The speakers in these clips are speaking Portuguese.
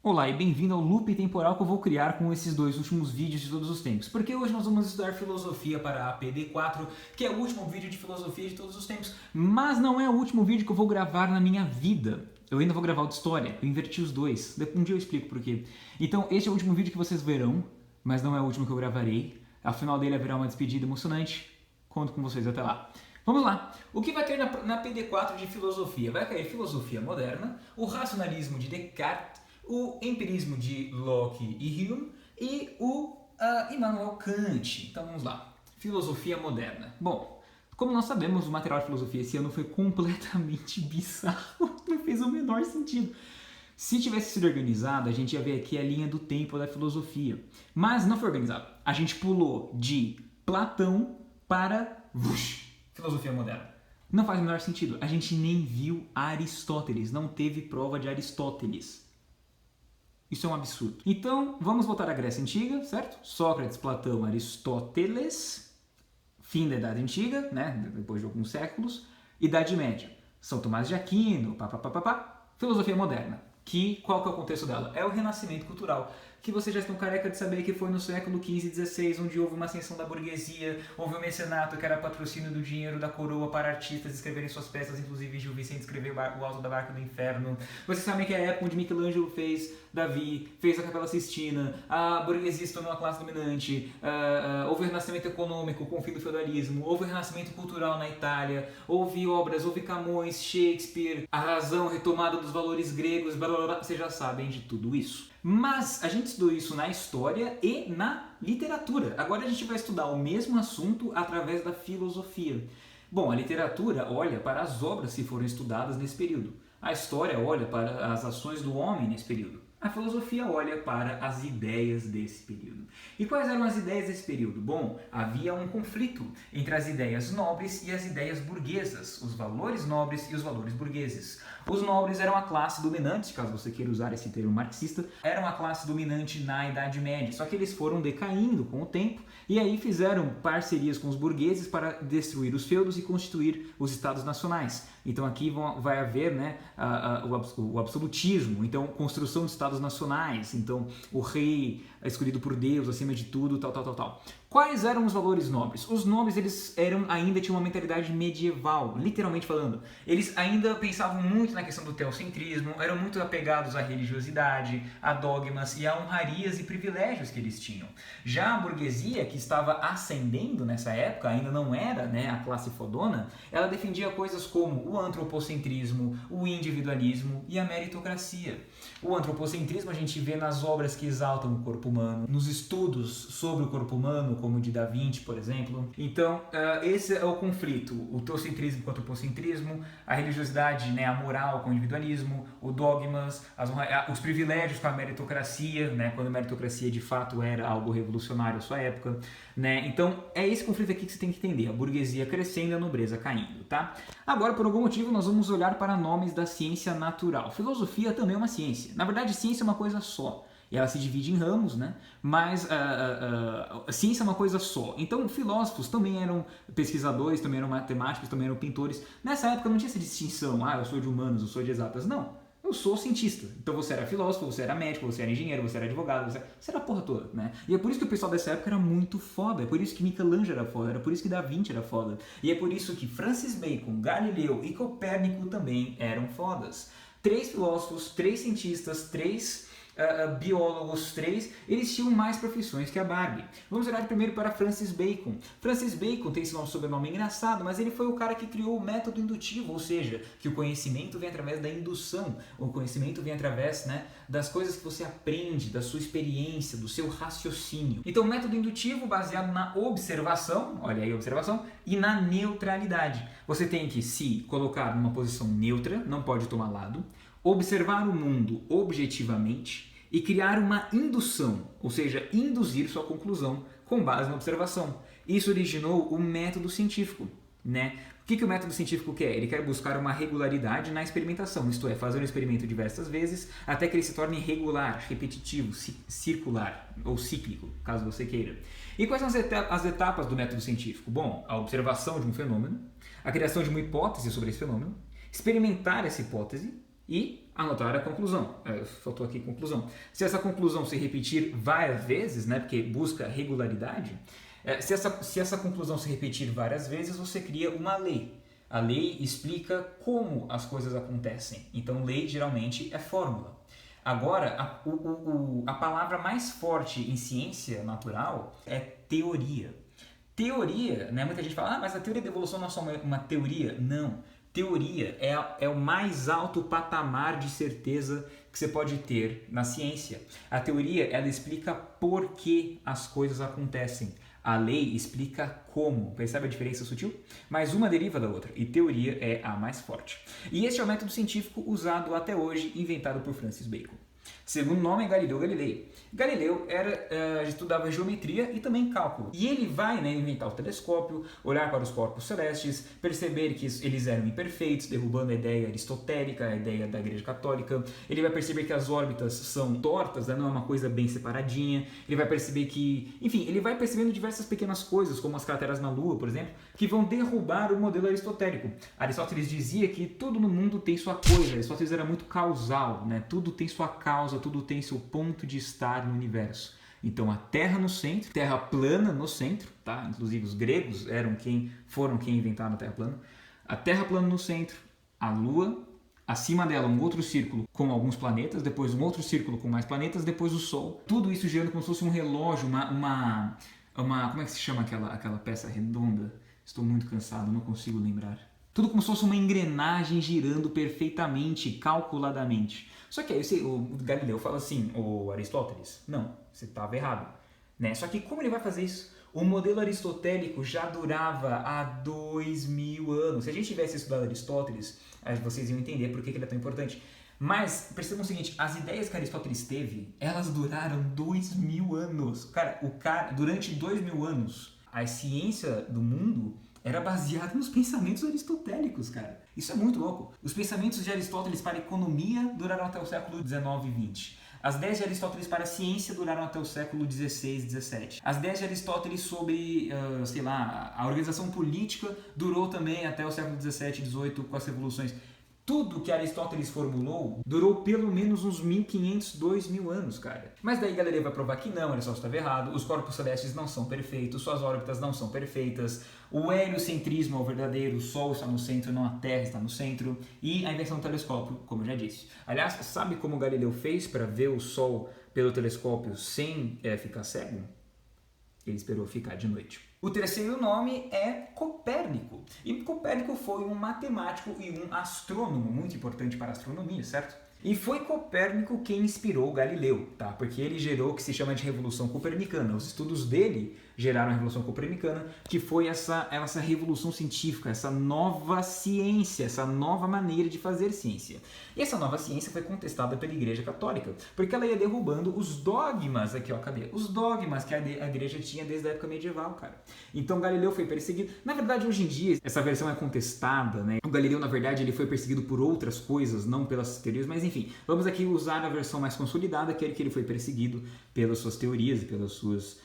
Olá e bem-vindo ao loop temporal que eu vou criar com esses dois últimos vídeos de todos os tempos. Porque hoje nós vamos estudar filosofia para a PD4, que é o último vídeo de filosofia de todos os tempos, mas não é o último vídeo que eu vou gravar na minha vida. Eu ainda vou gravar o de história, eu inverti os dois, um dia eu explico por quê. Então este é o último vídeo que vocês verão, mas não é o último que eu gravarei. Ao final dele haverá uma despedida emocionante, conto com vocês até lá. Vamos lá. O que vai cair na PD4 de filosofia? Vai cair filosofia moderna, o racionalismo de Descartes, o empirismo de Locke e Hume e o Immanuel Kant. Então vamos lá. Filosofia moderna. Bom, como nós sabemos, o material de filosofia esse ano foi completamente bizarro. Não fez o menor sentido. Se tivesse sido organizado, a gente ia ver aqui a linha do tempo da filosofia. Mas não foi organizado. A gente pulou de Platão para filosofia moderna. Não faz o menor sentido. A gente nem viu Aristóteles. Não teve prova de Aristóteles. Isso é um absurdo. Então, vamos voltar à Grécia Antiga, certo? Sócrates, Platão, Aristóteles, fim da Idade Antiga, né? Depois de alguns séculos, Idade Média, São Tomás de Aquino, filosofia moderna. Qual que é o contexto dela? É o renascimento cultural, que vocês já estão careca de saber que foi no século XV e XVI, onde houve uma ascensão da burguesia, houve o mecenato, que era patrocínio do dinheiro da coroa para artistas escreverem suas peças, inclusive Gil Vicente escreveu O Alto da Barca do Inferno. Vocês sabem que é a época onde Michelangelo fez Davi, fez a Capela Sistina, a burguesia se tornou a classe dominante, houve o renascimento econômico com o fim do feudalismo, houve o renascimento cultural na Itália, houve obras, houve Camões, Shakespeare, a razão retomada dos valores gregos, blá blá blá, vocês já sabem de tudo isso. Mas a gente estudou isso na história e na literatura. Agora a gente vai estudar o mesmo assunto através da filosofia. Bom, a literatura olha para as obras que foram estudadas nesse período. A história olha para as ações do homem nesse período. A filosofia olha para as ideias desse período. E quais eram as ideias desse período? Bom, havia um conflito entre as ideias nobres e as ideias burguesas, os valores nobres e os valores burgueses. Os nobres eram a classe dominante, caso você queira usar esse termo marxista, eram a classe dominante na Idade Média, só que eles foram decaindo com o tempo e aí fizeram parcerias com os burgueses para destruir os feudos e constituir os estados nacionais. Então aqui vai haver, né, o absolutismo, então construção de estados nacionais, então o rei é escolhido por Deus acima de tudo, tal. Quais eram os valores nobres? Os nobres ainda tinham uma mentalidade medieval, literalmente falando. Eles ainda pensavam muito na questão do teocentrismo, eram muito apegados à religiosidade, a dogmas e a honrarias e privilégios que eles tinham. Já a burguesia, que estava ascendendo nessa época, ainda não era, né, a classe fodona, ela defendia coisas como o antropocentrismo, o individualismo e a meritocracia. O antropocentrismo a gente vê nas obras que exaltam o corpo humano, nos estudos sobre o corpo humano, como o de Da Vinci, por exemplo. Então, esse é o conflito, o teocentrismo com o antropocentrismo, a religiosidade, né, a moral com o individualismo, o dogmas, os privilégios com a meritocracia, né, quando a meritocracia de fato era algo revolucionário à sua época, né? Então, é esse conflito aqui que você tem que entender, a burguesia crescendo e a nobreza caindo, tá? Agora, por algum motivo, nós vamos olhar para nomes da ciência natural. Filosofia também é uma ciência. Na verdade, ciência é uma coisa só. E ela se divide em ramos, né? Mas a ciência é uma coisa só. Então, filósofos também eram pesquisadores, também eram matemáticos, também eram pintores. Nessa época não tinha essa distinção, eu sou de humanos, eu sou de exatas. Não, eu sou cientista. Então você era filósofo, você era médico, você era engenheiro, você era advogado, você era a porra toda, né? E é por isso que o pessoal dessa época era muito foda, é por isso que Michelangelo era foda, era por isso que Da Vinci era foda. E é por isso que Francis Bacon, Galileu e Copérnico também eram fodas. 3 filósofos, 3 cientistas, 3... biólogos, 3, eles tinham mais profissões que a Barbie. Vamos olhar primeiro para Francis Bacon. Francis Bacon tem esse sobrenome engraçado, mas ele foi o cara que criou o método indutivo, ou seja, que o conhecimento vem através da indução, o conhecimento vem através, né, das coisas que você aprende, da sua experiência, do seu raciocínio. Então, o método indutivo baseado na observação, olha aí a observação, e na neutralidade. Você tem que se colocar numa posição neutra, não pode tomar lado, observar o mundo objetivamente e criar uma indução, ou seja, induzir sua conclusão com base na observação. Isso originou o método científico, né? O que o método científico quer? Ele quer buscar uma regularidade na experimentação, isto é, fazer um experimento diversas vezes até que ele se torne regular, repetitivo, circular ou cíclico, caso você queira. E quais são as etapas do método científico? Bom, a observação de um fenômeno, a criação de uma hipótese sobre esse fenômeno, experimentar essa hipótese e anotar a conclusão. Faltou aqui conclusão. Se essa conclusão se repetir várias vezes, né, porque busca regularidade, se essa conclusão se repetir várias vezes, você cria uma lei. A lei explica como as coisas acontecem. Então, lei geralmente é fórmula. Agora, a palavra mais forte em ciência natural é teoria. Teoria, né? Muita gente fala, mas a teoria da evolução não é só uma teoria. Não. Teoria é o mais alto patamar de certeza que você pode ter na ciência. A teoria, ela explica por que as coisas acontecem. A lei explica como. Percebe a diferença sutil? Mas uma deriva da outra, e teoria é a mais forte. E este é o método científico usado até hoje, inventado por Francis Bacon. Segundo nome é Galileu Galilei. Galileu estudava geometria e também cálculo. E ele vai inventar o telescópio, olhar para os corpos celestes, perceber que eles eram imperfeitos, derrubando a ideia aristotélica, a ideia da Igreja Católica. Ele vai perceber que as órbitas são tortas, não é uma coisa bem separadinha. Ele vai perceber que... Enfim, ele vai percebendo diversas pequenas coisas, como as crateras na Lua, por exemplo, que vão derrubar o modelo aristotélico. Aristóteles dizia que tudo no mundo tem sua coisa. Aristóteles era muito causal, né? Tudo tem sua causa, tudo tem seu ponto de estar no universo. Então a Terra no centro, Terra plana no centro, tá? Inclusive os gregos foram quem inventaram a Terra plana. A Terra plana no centro, a Lua, acima dela um outro círculo com alguns planetas, depois um outro círculo com mais planetas, depois o Sol. Tudo isso girando como se fosse um relógio, como é que se chama aquela peça redonda? Estou muito cansado, não consigo lembrar. Tudo como se fosse uma engrenagem girando perfeitamente, calculadamente. Só que aí o Galileu fala assim, o Aristóteles, não, você estava errado. Né? Só que como ele vai fazer isso? O modelo aristotélico já durava há 2000 anos. Se a gente tivesse estudado Aristóteles, vocês iam entender por que ele é tão importante. Mas percebam o seguinte, as ideias que Aristóteles teve, elas duraram 2000 anos. Durante 2000 anos, a ciência do mundo era baseada nos pensamentos aristotélicos, cara. Isso é muito louco. Os pensamentos de Aristóteles para a economia duraram até o século XIX e XX. As ideias de Aristóteles para a ciência duraram até o século XVI e XVII. As ideias de Aristóteles sobre, a organização política durou também até o século XVII e XVIII com as revoluções. Tudo que Aristóteles formulou durou pelo menos uns 1500, 2000 anos, cara. Mas daí Galileu vai provar que não, Aristóteles estava errado, os corpos celestes não são perfeitos, suas órbitas não são perfeitas, o heliocentrismo é o verdadeiro, o Sol está no centro, não a Terra está no centro, e a invenção do telescópio, como eu já disse. Aliás, sabe como Galileu fez para ver o Sol pelo telescópio sem ficar cego? Ele esperou ficar de noite. O terceiro nome é Copérnico. E Copérnico foi um matemático e um astrônomo, muito importante para a astronomia, certo? E foi Copérnico quem inspirou Galileu, tá? Porque ele gerou o que se chama de Revolução Copernicana. Os estudos dele geraram a Revolução Copernicana, que foi essa revolução científica, essa nova ciência, essa nova maneira de fazer ciência. E essa nova ciência foi contestada pela Igreja Católica, porque ela ia derrubando os dogmas, aqui ó, cadê? Os dogmas que a Igreja tinha desde a época medieval, cara. Então Galileu foi perseguido. Na verdade, hoje em dia, essa versão é contestada, né? O Galileu, na verdade, ele foi perseguido por outras coisas, não pelas teorias, mas enfim, vamos aqui usar a versão mais consolidada, que é que ele foi perseguido pelas suas teorias e pelas suas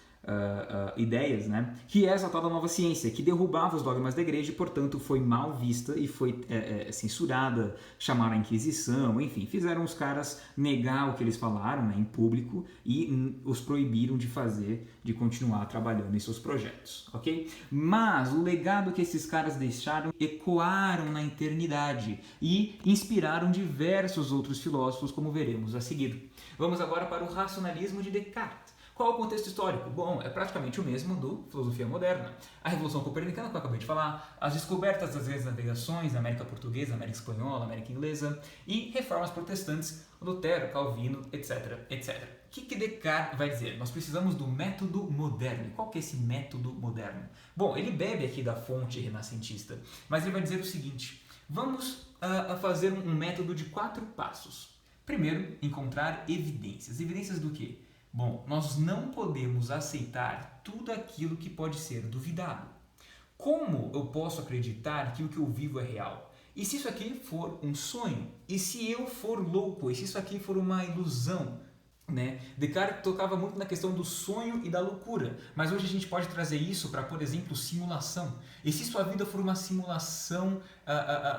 ideias, né? Que é essa tal da nova ciência, que derrubava os dogmas da igreja e, portanto, foi mal vista e foi censurada, chamaram a Inquisição, enfim, fizeram os caras negar o que eles falaram, né, em público e os proibiram de continuar trabalhando em seus projetos, ok? Mas o legado que esses caras deixaram ecoaram na eternidade e inspiraram diversos outros filósofos, como veremos a seguir. Vamos agora para o racionalismo de Descartes. Qual é o contexto histórico? Bom, é praticamente o mesmo do filosofia moderna. A Revolução Copernicana, que eu acabei de falar, as descobertas das grandes navegações na América Portuguesa, América Espanhola, América Inglesa e reformas protestantes, Lutero, Calvino, etc, etc. O que Descartes vai dizer? Nós precisamos do método moderno. Qual que é esse método moderno? Bom, ele bebe aqui da fonte renascentista, mas ele vai dizer o seguinte: vamos fazer um método de 4 passos. Primeiro, encontrar evidências. Evidências do quê? Bom, nós não podemos aceitar tudo aquilo que pode ser duvidado. Como eu posso acreditar que o que eu vivo é real? E se isso aqui for um sonho? E se eu for louco? E se isso aqui for uma ilusão? Né? Descartes tocava muito na questão do sonho e da loucura, mas hoje a gente pode trazer isso para, por exemplo, simulação. E se sua vida for uma simulação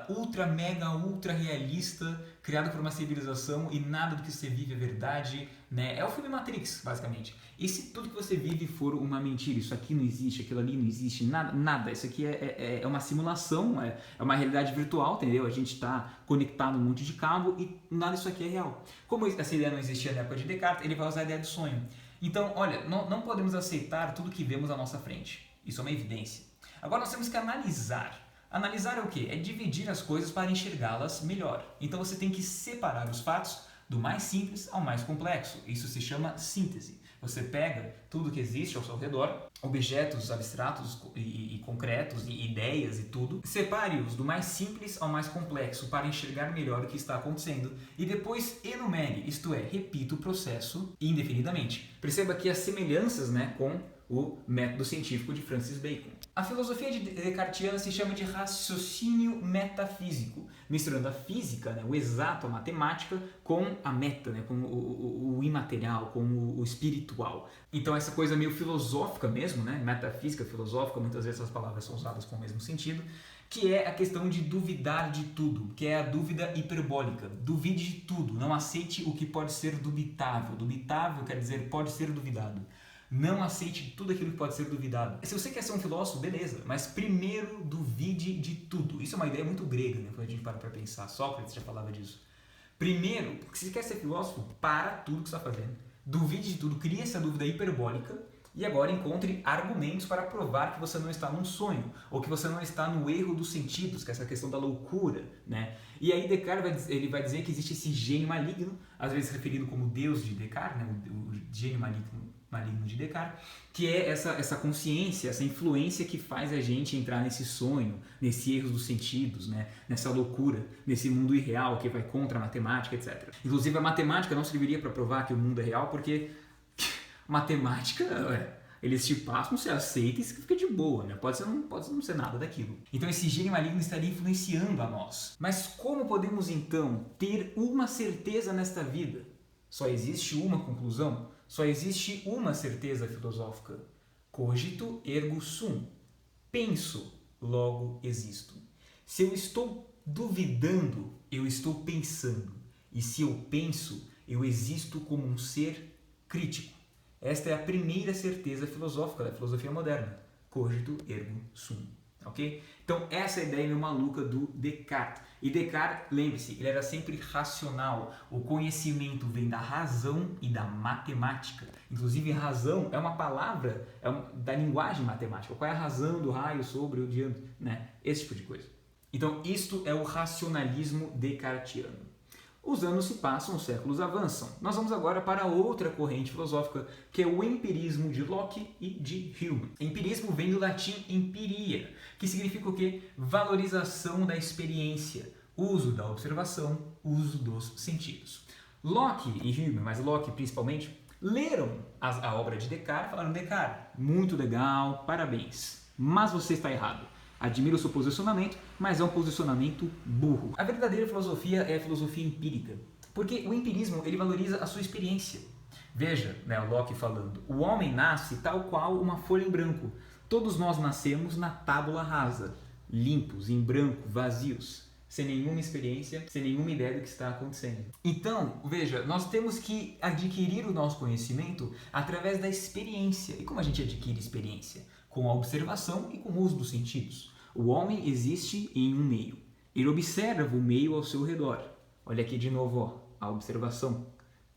ultra, mega, ultra realista, criado por uma civilização e nada do que você vive é verdade, né? É o filme Matrix, basicamente. E se tudo que você vive for uma mentira, isso aqui não existe, aquilo ali não existe, nada. Isso aqui é uma simulação, é uma realidade virtual, entendeu? A gente está conectado a um monte de cabo e nada disso aqui é real. Como essa ideia não existia na época de Descartes, ele vai usar a ideia do sonho. Então, olha, não podemos aceitar tudo que vemos à nossa frente. Isso é uma evidência. Agora nós temos que analisar. Analisar é o quê? É dividir as coisas para enxergá-las melhor. Então você tem que separar os fatos do mais simples ao mais complexo. Isso se chama síntese. Você pega tudo que existe ao seu redor, objetos abstratos e concretos, e ideias e tudo, separe-os do mais simples ao mais complexo para enxergar melhor o que está acontecendo e depois enumere, isto é, repita o processo indefinidamente. Perceba que as semelhanças, né, com o método científico de Francis Bacon. A filosofia descartiana se chama de raciocínio metafísico, misturando a física, né, o exato, a matemática, com a meta, né, com o imaterial, com o espiritual. Então essa coisa meio filosófica mesmo, né, metafísica, filosófica, muitas vezes essas palavras são usadas com o mesmo sentido, que é a questão de duvidar de tudo, que é a dúvida hiperbólica. Duvide de tudo, não aceite o que pode ser dubitável. Dubitável quer dizer pode ser duvidado. Não aceite tudo aquilo que pode ser duvidado. Se você quer ser um filósofo, beleza, mas primeiro duvide de tudo. Isso é uma ideia muito grega, né? Quando a gente para pensar. Sócrates já falava disso. Primeiro, se você quer ser filósofo, para tudo que você está fazendo. Duvide de tudo, crie essa dúvida hiperbólica e agora encontre argumentos para provar que você não está num sonho ou que você não está no erro dos sentidos, que é essa questão da loucura, né? E aí Descartes ele vai dizer que existe esse gênio maligno, às vezes referido como Deus de Descartes, né? O gênio maligno de Descartes, que é essa consciência, essa influência que faz a gente entrar nesse sonho, nesse erro dos sentidos, né? Nessa loucura, nesse mundo irreal que vai contra a matemática, etc. Inclusive a matemática não serviria para provar que o mundo é real, porque matemática, eles te passam, você aceita e você fica de boa, né? Pode não ser nada daquilo. Então esse gênio maligno estaria influenciando a nós. Mas como podemos então ter uma certeza nesta vida? Só existe uma conclusão? Só existe uma certeza filosófica. Cogito ergo sum. Penso, logo existo. Se eu estou duvidando, eu estou pensando. E se eu penso, eu existo como um ser crítico. Esta é a primeira certeza filosófica da filosofia moderna. Cogito ergo sum. Ok? Então essa é a ideia meio maluca do Descartes. E Descartes, lembre-se, ele era sempre racional. O conhecimento vem da razão e da matemática. Inclusive razão é uma palavra da linguagem matemática. Qual é a razão do raio sobre o diâmetro? Né? Esse tipo de coisa. Então isto é o racionalismo descartiano. Os anos se passam, os séculos avançam. Nós vamos agora para outra corrente filosófica, que é o empirismo de Locke e de Hume. Empirismo vem do latim empiria, que significa o quê? Valorização da experiência, uso da observação, uso dos sentidos. Locke e Hume, mas Locke principalmente, leram a obra de Descartes e falaram: Descartes, muito legal, parabéns, mas você está errado. Admiro o seu posicionamento, mas é um posicionamento burro. A verdadeira filosofia é a filosofia empírica, porque o empirismo ele valoriza a sua experiência. Veja, né, o Locke falando, o homem nasce tal qual uma folha em branco. Todos nós nascemos na tábula rasa, limpos, em branco, vazios, sem nenhuma experiência, sem nenhuma ideia do que está acontecendo. Então, veja, nós temos que adquirir o nosso conhecimento através da experiência. E como a gente adquire experiência? Com a observação e com o uso dos sentidos. O homem existe em um meio. Ele observa o meio ao seu redor. Olha aqui de novo, ó, a observação.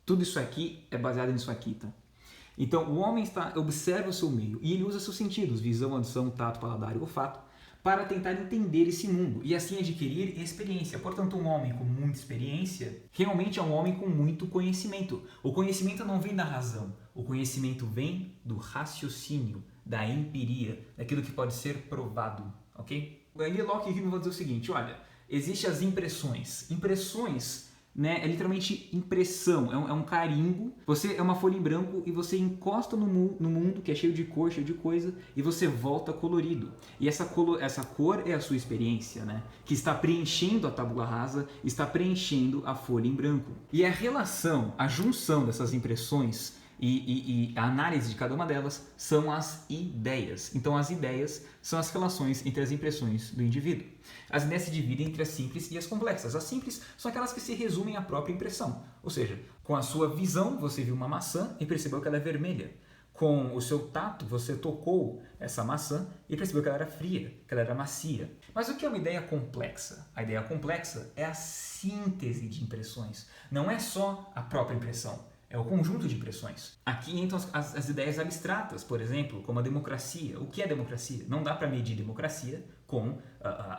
Tudo isso aqui é baseado nisso aqui, tá? Então, o homem observa o seu meio e ele usa seus sentidos, visão, audição, tato, paladar e olfato, para tentar entender esse mundo e assim adquirir experiência. Portanto, um homem com muita experiência realmente é um homem com muito conhecimento. O conhecimento não vem da razão, o conhecimento vem do raciocínio, da empiria, daquilo que pode ser provado, ok? Aí Locke e Hume vão dizer o seguinte, olha, existem as impressões. Impressões, né, é literalmente impressão, é um carimbo. Você é uma folha em branco e você encosta no mundo que é cheio de cor, cheio de coisa, e você volta colorido. E essa cor é a sua experiência, né, que está preenchendo a tábula rasa, está preenchendo a folha em branco. E a relação, a junção dessas impressões E a análise de cada uma delas são as ideias. Então as ideias são as relações entre as impressões do indivíduo. As ideias se dividem entre as simples e as complexas. As simples são aquelas que se resumem à própria impressão. Ou seja, com a sua visão você viu uma maçã e percebeu que ela é vermelha. Com o seu tato, você tocou essa maçã e percebeu que ela era fria, que ela era macia. Mas o que é uma ideia complexa? A ideia complexa é a síntese de impressões. Não é só a própria impressão, é o conjunto de impressões. Aqui entram as ideias abstratas, por exemplo, como a democracia. O que é democracia? Não dá para medir democracia com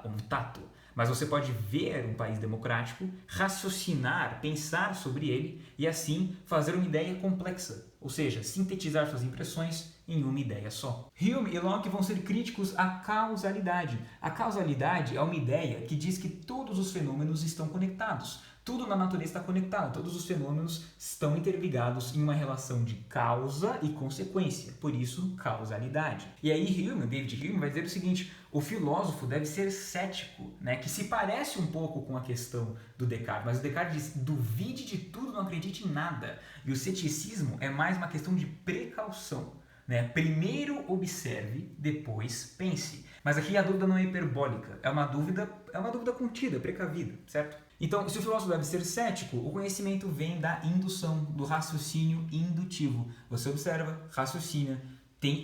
um tato. Mas você pode ver um país democrático, raciocinar, pensar sobre ele e assim fazer uma ideia complexa, ou seja, sintetizar suas impressões em uma ideia só. Hume e Locke vão ser críticos à causalidade. A causalidade é uma ideia que diz que todos os fenômenos estão conectados. Tudo na natureza está conectado, todos os fenômenos estão interligados em uma relação de causa e consequência, por isso, causalidade. E aí David Hume vai dizer o seguinte: o filósofo deve ser cético, né, que se parece um pouco com a questão do Descartes, mas o Descartes diz: duvide de tudo, não acredite em nada. E o ceticismo é mais uma questão de precaução. Né? Primeiro observe, depois pense. Mas aqui a dúvida não é hiperbólica, é uma dúvida contida, precavida, certo? Então, se o filósofo deve ser cético, o conhecimento vem da indução, do raciocínio indutivo. Você observa, raciocina,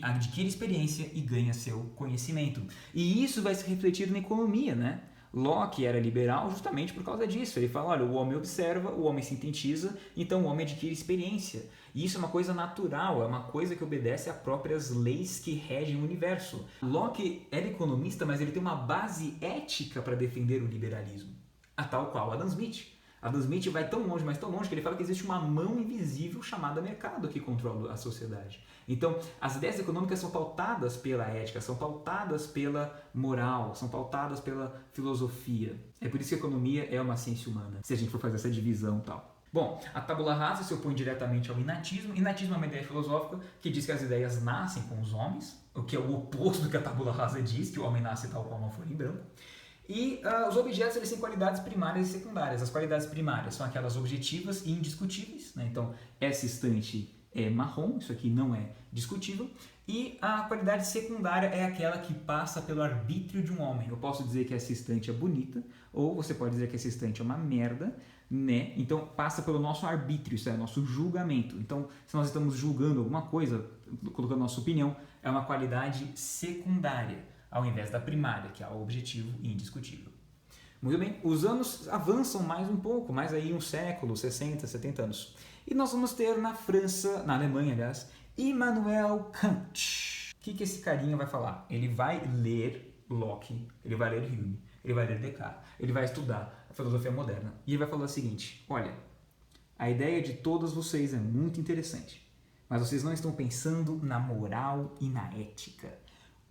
adquire experiência e ganha seu conhecimento. E isso vai se refletir na economia, né? Locke era liberal justamente por causa disso. Ele fala, olha, o homem observa, o homem sintetiza, então o homem adquire experiência. E isso é uma coisa natural, é uma coisa que obedece a próprias leis que regem o universo. Locke era economista, mas ele tem uma base ética para defender o liberalismo, a tal qual Adam Smith. Adam Smith vai tão longe, mas tão longe, que ele fala que existe uma mão invisível chamada mercado que controla a sociedade. Então, as ideias econômicas são pautadas pela ética, são pautadas pela moral, são pautadas pela filosofia. É por isso que a economia é uma ciência humana, se a gente for fazer essa divisão e tal. Bom, a tábula rasa se opõe diretamente ao inatismo. Inatismo é uma ideia filosófica que diz que as ideias nascem com os homens, o que é o oposto do que a tábula rasa diz, que o homem nasce tal qual uma folha em branco. E os objetos eles têm qualidades primárias e secundárias. As qualidades primárias são aquelas objetivas e indiscutíveis, né? Então, essa estante é marrom, isso aqui não é discutível. E a qualidade secundária é aquela que passa pelo arbítrio de um homem. Eu posso dizer que essa estante é bonita, ou você pode dizer que essa estante é uma merda, né? Então, passa pelo nosso arbítrio, isso é nosso julgamento. Então, se nós estamos julgando alguma coisa, colocando nossa opinião, é uma qualidade secundária, ao invés da primária, que é o objetivo e indiscutível. Muito bem, os anos avançam mais um pouco, mais aí um século, 60, 70 anos. E nós vamos ter na França, na Alemanha, aliás, Immanuel Kant. O que esse carinha vai falar? Ele vai ler Locke, ele vai ler Hume, ele vai ler Descartes, ele vai estudar a filosofia moderna. E ele vai falar o seguinte: olha, a ideia de todos vocês é muito interessante, mas vocês não estão pensando na moral e na ética.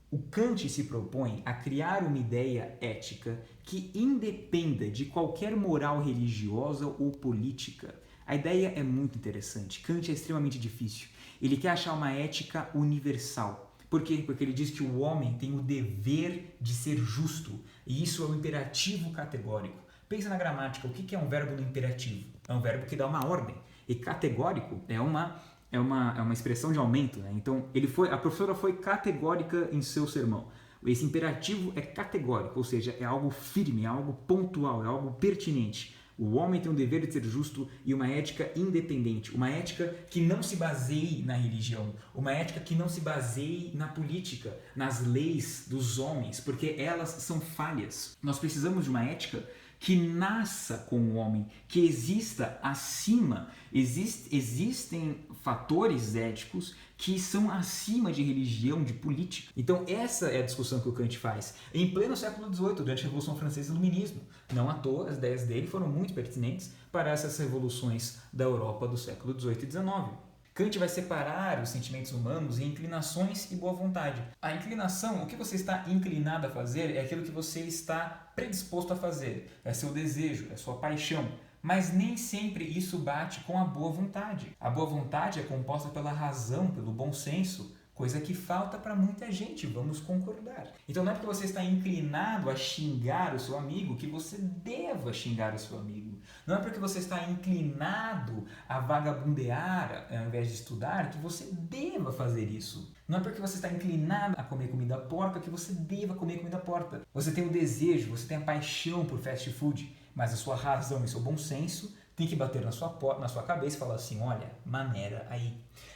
O Kant se propõe a criar uma ideia ética que independa de qualquer moral religiosa ou política. A ideia é muito interessante. Kant é extremamente difícil. Ele quer achar uma ética universal. Por quê? Porque ele diz que o homem tem o dever de ser justo. E isso é um imperativo categórico. Pensa na gramática. O que é um verbo no imperativo? É um verbo que dá uma ordem. E categórico é uma expressão de aumento, né? Então, a professora foi categórica em seu sermão. Esse imperativo é categórico, ou seja, é algo firme, é algo pontual, é algo pertinente. O homem tem o dever de ser justo e uma ética independente, uma ética que não se baseie na religião, uma ética que não se baseie na política, nas leis dos homens, porque elas são falhas. Nós precisamos de uma ética que nasça com o homem, que exista acima. Existem fatores éticos que são acima de religião, de política. Então essa é a discussão que o Kant faz em pleno século XVIII, durante a Revolução Francesa e o Iluminismo. Não à toa, as ideias dele foram muito pertinentes para essas revoluções da Europa do século XVIII e XIX. Kant vai separar os sentimentos humanos em inclinações e boa vontade. A inclinação, o que você está inclinado a fazer, é aquilo que você está predisposto a fazer. É seu desejo, é sua paixão. Mas nem sempre isso bate com a boa vontade. A boa vontade é composta pela razão, pelo bom senso, coisa que falta para muita gente, vamos concordar. Então não é porque você está inclinado a xingar o seu amigo que você deva xingar o seu amigo. Não é porque você está inclinado a vagabundear ao invés de estudar que você deva fazer isso. Não é porque você está inclinado a comer comida porca que você deva comer comida porca. Você tem o desejo, você tem a paixão por fast food, mas a sua razão e seu bom senso tem que bater na sua cabeça e falar assim, olha, maneira aí.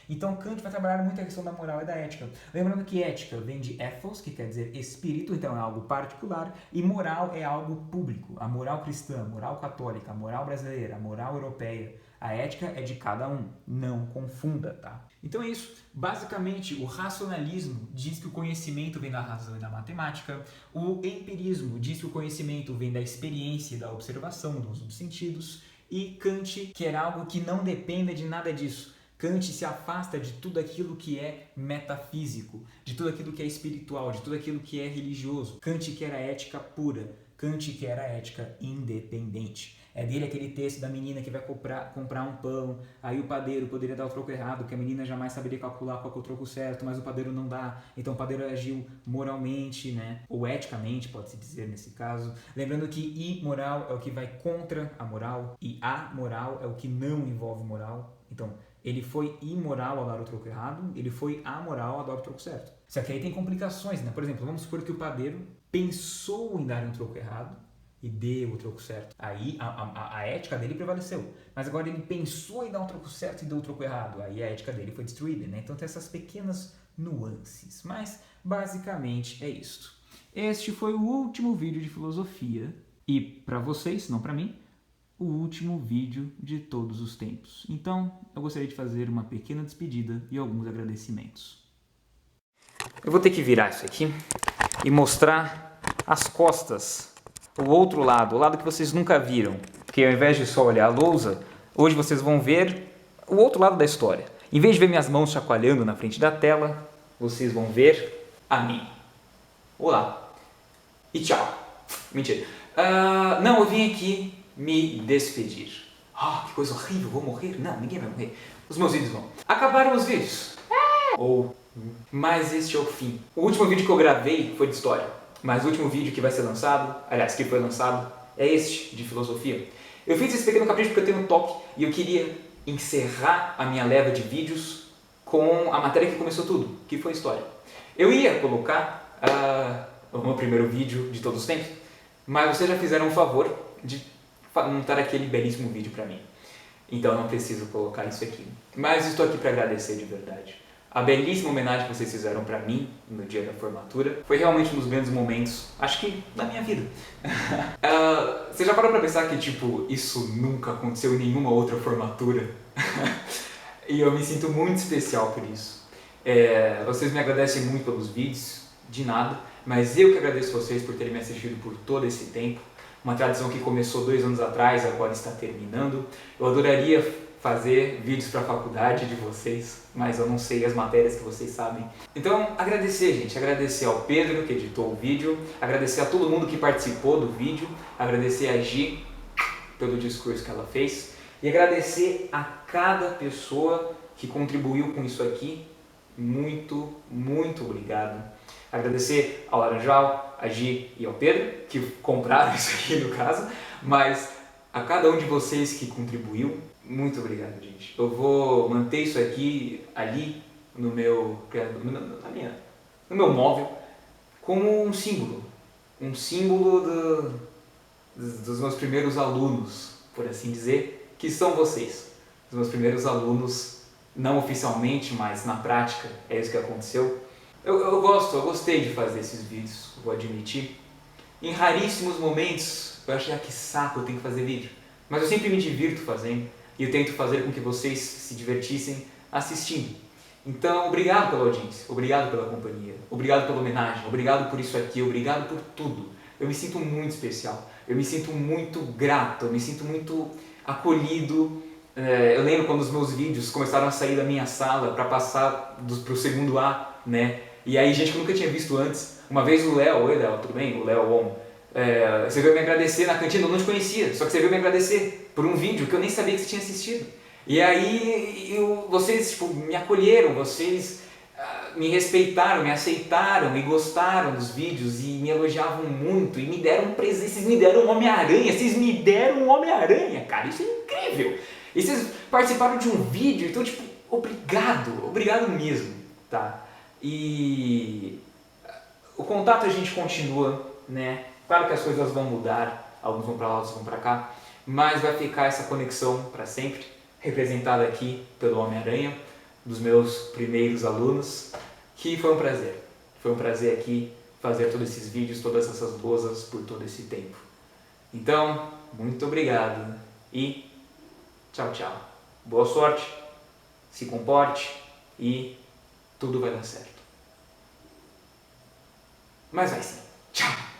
Então Kant vai trabalhar muito a questão da moral e da ética. Lembrando que ética vem de ethos, que quer dizer espírito, então é algo particular, e moral é algo público. A moral cristã, a moral católica, a moral brasileira, a moral europeia, a ética é de cada um, não confunda, tá? Então é isso. Basicamente, o racionalismo diz que o conhecimento vem da razão e da matemática, o empirismo diz que o conhecimento vem da experiência e da observação, do uso dos sentidos, e Kant quer algo que não dependa de nada disso. Kant se afasta de tudo aquilo que é metafísico, de tudo aquilo que é espiritual, de tudo aquilo que é religioso. Kant quer a ética pura, Kant quer a ética independente. É dele aquele texto da menina que vai comprar um pão, aí o padeiro poderia dar o troco errado, que a menina jamais saberia calcular qual é o troco certo, mas o padeiro não dá, então o padeiro agiu moralmente, né? Ou eticamente, pode-se dizer nesse caso. Lembrando que imoral é o que vai contra a moral e amoral é o que não envolve moral. Então, ele foi imoral ao dar o troco errado, ele foi amoral ao dar o troco certo. Só que aí tem complicações, né? Por exemplo, vamos supor que o padeiro pensou em dar um troco errado, e deu o troco certo. Aí a ética dele prevaleceu. Mas agora ele pensou em dar um troco certo e deu o troco errado. Aí a ética dele foi destruída, né? Então tem essas pequenas nuances. Mas basicamente é isso. Este foi o último vídeo de filosofia. E para vocês, não para mim, o último vídeo de todos os tempos. Então eu gostaria de fazer uma pequena despedida e alguns agradecimentos. Eu vou ter que virar isso aqui e mostrar as costas. O outro lado, o lado que vocês nunca viram, porque ao invés de só olhar a lousa, hoje vocês vão ver o outro lado da história. Em vez de ver minhas mãos chacoalhando na frente da tela, vocês vão ver a mim. Olá e tchau. Mentira. Não, eu vim aqui me despedir. Que coisa horrível, vou morrer? Não, ninguém vai morrer. Os meus vídeos vão. Acabaram os vídeos. Mas este é o fim. O último vídeo que eu gravei foi de história. Mas o último vídeo que vai ser lançado, aliás, que foi lançado, é este, de filosofia. Eu fiz esse pequeno capricho porque eu tenho um toque e eu queria encerrar a minha leva de vídeos com a matéria que começou tudo, que foi história. Eu ia colocar o meu primeiro vídeo de todos os tempos, mas vocês já fizeram um favor de montar aquele belíssimo vídeo para mim. Então eu não preciso colocar isso aqui. Mas estou aqui para agradecer de verdade. A belíssima homenagem que vocês fizeram para mim no dia da formatura foi realmente um dos grandes momentos, acho que, da minha vida. Você já parou para pensar que, tipo, isso nunca aconteceu em nenhuma outra formatura? E eu me sinto muito especial por isso. Vocês me agradecem muito pelos vídeos, de nada, mas eu que agradeço vocês por terem me assistido por todo esse tempo. Uma tradição que começou 2 anos atrás, agora está terminando. Eu adoraria fazer vídeos para a faculdade de vocês, mas eu não sei as matérias que vocês sabem. Então, agradecer, gente. Agradecer ao Pedro, que editou o vídeo. Agradecer a todo mundo que participou do vídeo. Agradecer a Gi pelo discurso que ela fez. E agradecer a cada pessoa que contribuiu com isso aqui. Muito, muito obrigado. Agradecer ao Laranjal, a Gi e ao Pedro, que compraram isso aqui no caso. Mas a cada um de vocês que contribuiu, muito obrigado, gente. Eu vou manter isso aqui ali no meu móvel como um símbolo dos meus primeiros alunos, por assim dizer, que são vocês. Os meus primeiros alunos, não oficialmente, mas na prática, é isso que aconteceu. Eu gostei de fazer esses vídeos, vou admitir. Em raríssimos momentos, eu achei, que saco, eu tenho que fazer vídeo. Mas eu sempre me divirto fazendo. E eu tento fazer com que vocês se divertissem assistindo. Então, obrigado pela audiência, obrigado pela companhia, obrigado pela homenagem, obrigado por isso aqui, obrigado por tudo. Eu me sinto muito especial, eu me sinto muito grato, eu me sinto muito acolhido. Eu lembro quando os meus vídeos começaram a sair da minha sala para passar para o segundo A, né? E aí, gente que eu nunca tinha visto antes. Uma vez o Léo, oi Léo, tudo bem? O Léo On. Você veio me agradecer na cantina, eu não te conhecia, só que você veio me agradecer por um vídeo que eu nem sabia que você tinha assistido. E aí vocês me acolheram, vocês me respeitaram, me aceitaram e gostaram dos vídeos e me elogiavam muito e me deram presente, vocês me deram um Homem-Aranha, vocês me deram um Homem-Aranha, cara, isso é incrível! E vocês participaram de um vídeo, então tipo, obrigado mesmo, tá? E o contato a gente continua, né? Claro que as coisas vão mudar, alguns vão pra lá, outros vão pra cá, mas vai ficar essa conexão para sempre, representada aqui pelo Homem-Aranha, dos meus primeiros alunos, que foi um prazer. Foi um prazer aqui fazer todos esses vídeos, todas essas lousas por todo esse tempo. Então, muito obrigado e tchau, tchau. Boa sorte, se comporte e tudo vai dar certo. Mas vai sim. Tchau!